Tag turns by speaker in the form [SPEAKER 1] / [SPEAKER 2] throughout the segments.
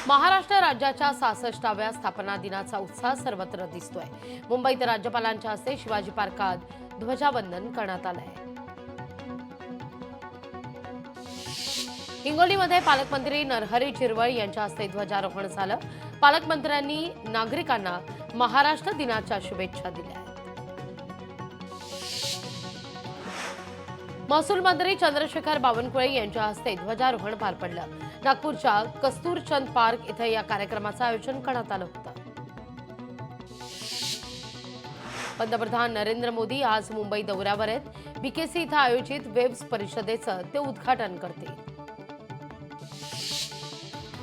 [SPEAKER 1] महाराष्ट्र राज्याच्या 66व्या स्थापना दिनाचा उत्साह सर्वत्र दिसतोय। मुंबईत राज्यपालांच्या हस्ते शिवाजी पार्कात ध्वजावंदन करण्यात आलंय। हिंगोलीमध्ये पालकमंत्री नरहरी झिरवळ यांच्या हस्ते ध्वजारोहण झालं। पालकमंत्र्यांनी नागरिकांना महाराष्ट्र दिनाच्या शुभेच्छा दिल्या। महसूल मंत्री चंद्रशेखर बावनकुळे यांच्या हस्ते ध्वजारोहण पार पडलं। नागपूरच्या कस्तूरचंद पार्क इथे या कार्यक्रमाचं आयोजन करण्यात आलं होतं। पंतप्रधान नरेंद्र मोदी आज मुंबई दौऱ्यावर आहेत। बीकेसी इथं आयोजित वेब्स परिषदेचं ते उद्घाटन करतील।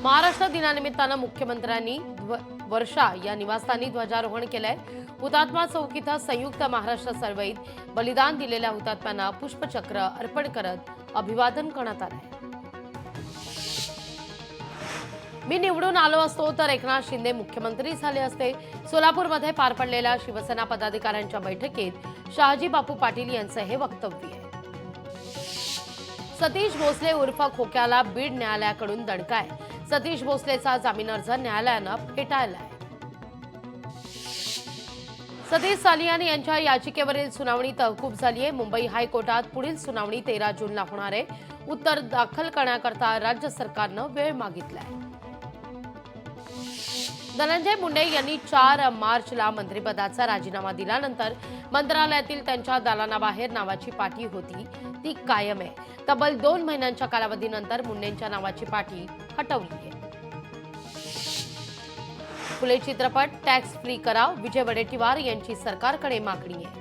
[SPEAKER 1] महाराष्ट्र दिनानिमित्तानं मुख्यमंत्र्यांनी वर्षा या निवासस्थानी ध्वजारोहण केलंय। हुतात्मा चौक इथं संयुक्त महाराष्ट्र चळवळीत बलिदान दिलेल्या हुतात्म्यांना पुष्पचक्र अर्पण करत अभिवादन करण्यात आलंय। मी निवडून आलो असतो तर एकनाथ शिंदे मुख्यमंत्री झाले असते। सोलापूरमध्ये पार पडलेल्या शिवसेना पदाधिकाऱ्यांच्या बैठकीत शहाजी बापू पाटील यांचं हे वक्तव्य आहे। सतीश भोसले उर्फ खोक्याला बीड न्यायालयाकडून दणका आहे। सतीश भोसलेचा जामीन अर्ज न्यायालयानं फेटाळलाय। सतीश सालियान यांच्या याचिकेवरील सुनावणी तहकूब झाली आहे। मुंबई हायकोर्टात पुढील सुनावणी 13 जूनला होणार आहे। उत्तर दाखल करण्याकरता राज्य सरकारनं वेळ मागितलाय। धनंजय मुंडे यांनी 4 मार्चला मंत्रिपदाचा राजीनामा दिल्यानंतर मंत्रालयातील त्यांच्या दालनाबाहेर नावाची पाटी होती ती कायम आहे। तब्बल 2 महिन्यांच्या कालावधीनंतर मुंडेंच्या नावाची पाटी हटवली आहे। फुले चित्रपट टॅक्स फ्री करा, विजय वडेट्टीवार यांची सरकारकडे मागणी आहे।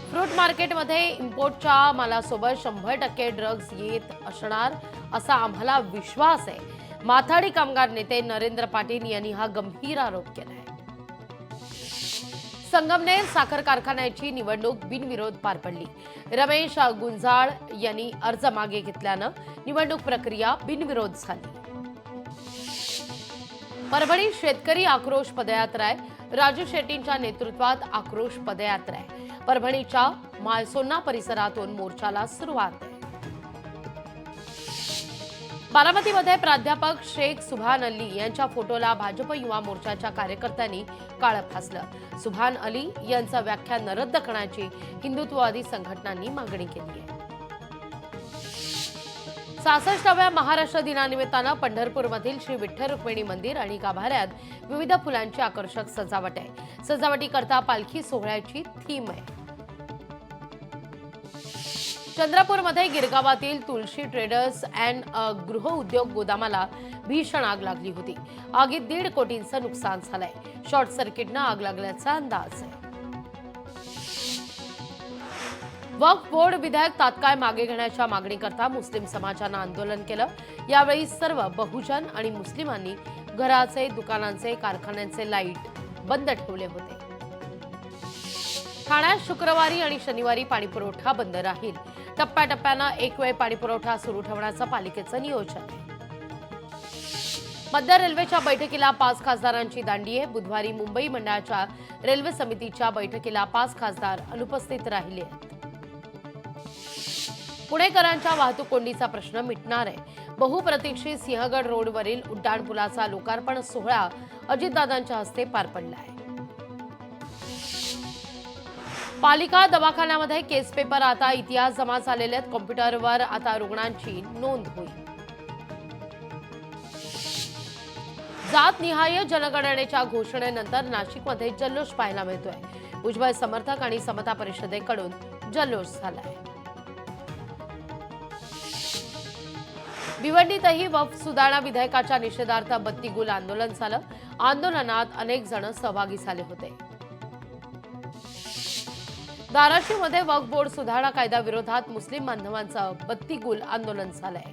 [SPEAKER 1] फ्रूट मार्केटमध्ये इम्पोर्टच्या मालासोबत 100% ड्रग्ज येत असणार असा आम्हाला विश्वास आहे। माथाडी कामगार नेते नरेंद्र पाटील यांनी हा गंभीर आरोप केलाय। संगमनेर साखर कारखान्याची निवडणूक बिनविरोध पार पडली। रमेश गुंजाळ यांनी अर्ज मागे घेतल्यानं निवडणूक प्रक्रिया बिनविरोध झाली। परभणी शेतकरी आक्रोश पदयात्रा आहे। राजू शेट्टींच्या नेतृत्वात आक्रोश पदयात्रा आहे। परभणीच्या माळसोन्ना परिसरातून मोर्चाला सुरुवात आहे। बारामतीमध्ये प्राध्यापक शेख सुभान अली यांच्या फोटोला भाजप युवा मोर्चाच्या कार्यकर्त्यांनी काळं फासलं। सुभान अली यांचं व्याख्यान रद्द करण्याची हिंदुत्ववादी संघटनांनी मागणी केली आहे। 66व्या महाराष्ट्र दिनानिमित्तानं पंढरपूरमधील श्री विठ्ठल रुक्मिणी मंदिर आणि गाभाऱ्यात विविध फुलांची आकर्षक सजावट आहे। सजावटीकरता पालखी सोहळ्याची थीम आहे। चंद्रपूरमध्ये गिरगावातील तुळशी ट्रेडर्स अँड गृह उद्योग गोदामाला भीषण आग लागली होती। आगीत 1.5 कोटींचं नुकसान झालंय। शॉर्ट सर्किटनं आग लागल्याचा अंदाज आहे। वक्फ बोर्ड विधेयक तात्काळ मागे घेण्याच्या मागणीकरता मुस्लिम समाजानं आंदोलन केलं। यावेळी सर्व बहुजन आणि मुस्लिमांनी घराचे, दुकानांचे, कारखान्यांचे लाईट बंद ठेवले होते। ठाण्यात शुक्रवारी आणि शनिवारी पाणीपुरवठा बंद राहील। टप्प्याटप्प्यानं एक वेळ पाणीपुरवठा सुरू ठेवण्याचं पालिकेचं नियोजन आहे। मध्य रेल्वेच्या बैठकीला 5 खासदारांची दांडी आहे। बुधवारी मुंबई मंडळाच्या रेल्वे समितीच्या बैठकीला 5 खासदार अनुपस्थित राहिले आहेत। पुणेकरांच्या वाहतूक कोंडीचा प्रश्न मिटणार आहे। बहुप्रतीक्षित सिंहगड रोडवरील उड्डाणपुलाचा लोकार्पण सोहळा अजितदादांच्या हस्ते पार पडला आहे। पालिका दवाखान्यामध्ये केस पेपर आता इतिहास जमा झालेले आहेत। कॉम्प्युटरवर आता रुग्णांची नोंद होईल। जातनिहाय जनगणनेच्या घोषणेनंतर नाशिकमध्ये जल्लोष पाहायला मिळतोय। भुजबळ समर्थक आणि समता परिषदेकडून जल्लोष झालाय। भिवंडीतही वक्फ सुधारणा विधेयकाच्या निषेधार्थ बत्तीगुल आंदोलन झालं। आंदोलनात अनेक जण सहभागी झाले होते। धाराशिवमध्ये वक्फ बोर्ड सुधारणा कायदा विरोधात मुस्लिम बांधवांचं बत्तीगुल आंदोलन झालंय।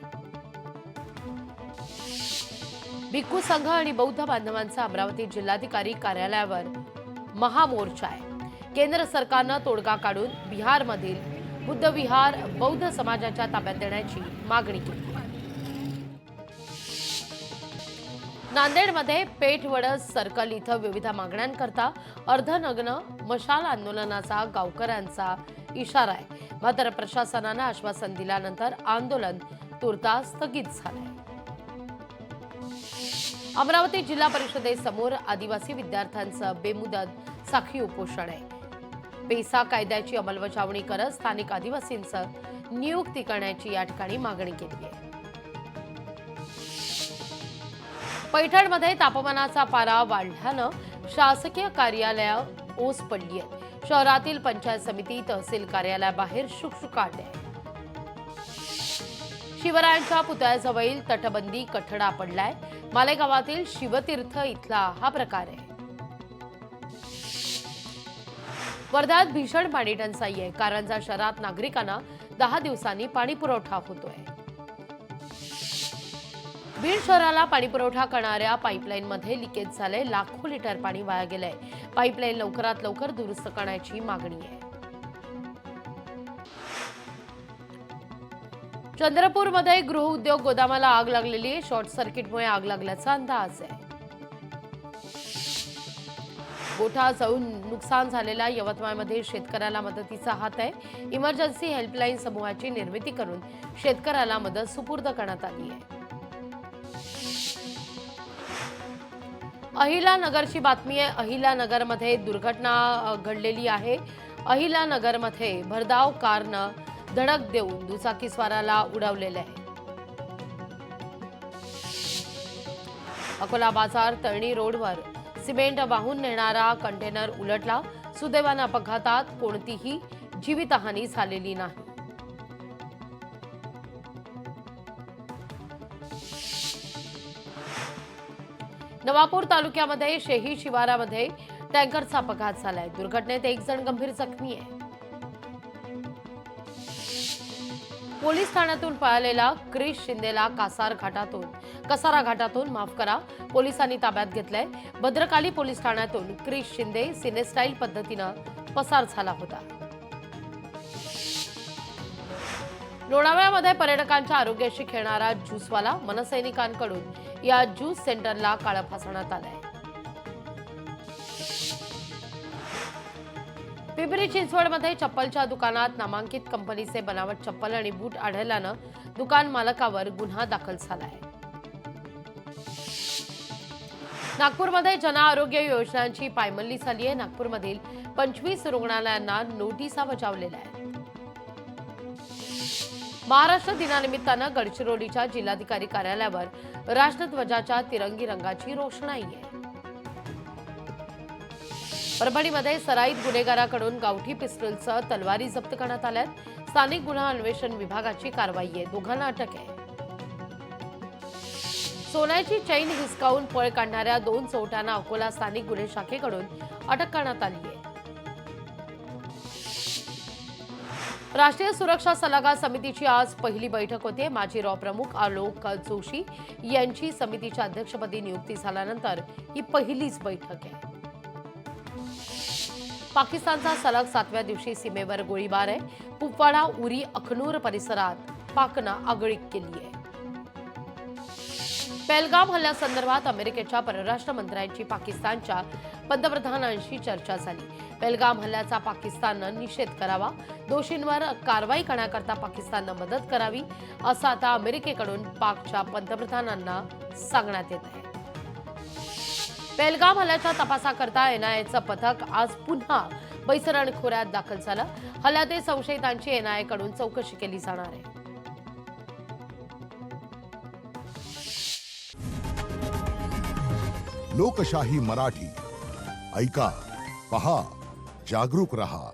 [SPEAKER 1] भिक्खू संघ आणि बौद्ध बांधवांचा अमरावती जिल्हाधिकारी कार्यालयावर महामोर्चा आहे। केंद्र सरकारनं तोडगा काढून बिहारमधील बुद्ध विहार बौद्ध समाजाच्या ताब्यात देण्याची मागणी केली। नांदेडमध्ये पेठवडस सर्कल इथं विविध मागण्यांकरता अर्धनग्न मशाल आंदोलनाचा गावकऱ्यांचा इशारा आहे। मात्र प्रशासनानं आश्वासन दिल्यानंतर आंदोलन तुर्तास स्थगित झालंय। अमरावती जिल्हा परिषदेसमोर आदिवासी विद्यार्थ्यांचं बेमुदत साखळी उपोषण आहे. पेसा कायद्याची अंमलबजावणी करत स्थानिक आदिवासींचं नियुक्ती करण्याची या ठिकाणी मागणी केली आहे. पैठणमध्ये तापमानाचा पारा वाढल्यानं शासकीय कार्यालयात ओस पडली आहे. शहरातील पंचायत समिती तहसील कार्यालयाबाहेर शुकशुकाट आहे. शिवरायांच्या पुतळ्याजवळील तटबंदी कठडा पडलाय. मालेगावातील शिवतीर्थ इथला हा प्रकार आहे. वर्ध्यात भीषण पाणी टंचाई आहे. कारंजा शहरात नागरिकांना 10 दिवसांनी पाणी पुरवठा होतोय. बीड शहराला पाणीपुरवठा करणाऱ्या पाईपलाईनमध्ये लिकेज झाले. लाखो लिटर पाणी वाया गेलंय. पाईपलाईन लवकरात लवकर दुरुस्त करण्याची मागणी आहे. चंद्रपूरमध्ये गृहउद्योग गोदामाला आग लागलेली आहे. शॉर्ट सर्किटमुळे आग लागल्याचा अंदाज आहे. गोठा जळून नुकसान झालेल्या यवतमाळमध्ये शेतकऱ्याला मदतीचा हात आहे. इमर्जन्सी हेल्पलाईन समूहाची निर्मिती करून शेतकऱ्याला मदत सुपूर्द करण्यात आली आहे. अहिल्यानगरची बातमी आहे. अहिल्यानगरमध्ये दुर्घटना घडलेली आहे. अहिल्यानगरमध्ये भरधाव कारनं धडक देऊन दुचाकीस्वाराला उडवलेले आहे. अकोला बाजार तळणी रोडवर सिमेंट वाहून नेणारा कंटेनर उलटला. सुदैवाने अपघातात कोणतीही जीवितहानी झालेली नाही. नवापूर तालुक्यामध्ये शेही शिवारामध्ये टँकरचा अपघात झालाय. दुर्घटनेत एक जण गंभीर जखमी आहे. पोलीस ठाण्यातून पळालेला क्रिश शिंदेला कसारा घाटातून पोलिसांनी ताब्यात घेतलंय. भद्रकाली पोलीस ठाण्यातून क्रिश शिंदे सिनेस्टाईल पद्धतीनं पसार झाला होता. लोणावळ्यामध्ये पर्यटकांच्या आरोग्याशी खेळणारा ज्यूसवाला मनसैनिकांकडून या ज्यूस सेंटरला काळं फासण्यात आलंय. पिंपरी चिंचवडमध्ये चप्पलच्या दुकानात नामांकित कंपनीचे बनावट चप्पल आणि बूट आढळल्यानं दुकान मालकावर गुन्हा दाखल झालाय. नागपूरमध्ये जन आरोग्य योजनांची पायमल्ली झाली आहे. नागपूरमधील 25 रुग्णालयांना नोटिसा बजावलेल्या आहेत. महाराष्ट्र दिनानिमित्तानं गडचिरोलीच्या जिल्हाधिकारी कार्यालयावर राष्ट्रध्वजाच्या तिरंगी रंगाची रोषणाई आहे. परभणीमध्ये सराईत गुन्हेगाराकडून गावठी पिस्टलसह तलवारी जप्त करण्यात आल्यात. स्थानिक गुन्हा अन्वेषण विभागाची कारवाई आहे. दोघांना अटक आहे. सोन्याची चैन हिसकावून पळ काढणाऱ्या 2 चोरट्यांना अकोला स्थानिक गुन्हे शाखेकडून अटक करण्यात आली आहे. राष्ट्रीय सुरक्षा सल्लागार समितीची आज पहिली बैठक होते. माजी रॉ प्रमुख आलोक जोशी यांची समितीच्या अध्यक्षपदी नियुक्ती झाल्यानंतर ही पहिलीच बैठक आहे. पाकिस्तानचा सलग 7व्या दिवशी सीमेवर गोळीबार आहे. कुपवाडा उरी अखनूर परिसरात पाकनं आगळीक केली आहे. पहलगाम हल्ल्यासंदर्भात अमेरिकेच्या परराष्ट्र मंत्र्यांची पाकिस्तानच्या पंतप्रधानांशी चर्चा झाली. पहलगाम हल्ल्याचा पाकिस्ताननं निषेध करावा. दोषींवर कारवाई करण्याकरता पाकिस्ताननं मदत करावी असं आता अमेरिकेकडून पाकच्या पंतप्रधानांना सांगण्यात येत आहे. पहलगाम हल्ल्याच्या तपासाकरता एनआयएचं पथक आज पुन्हा बैसरण खोऱ्यात दाखल झालं. हल्ल्यातील संशयितांची एनआयएकडून चौकशी केली जाणार आहे.
[SPEAKER 2] लोकशाही मराठी ऐका, पहा, जागरूक रहा.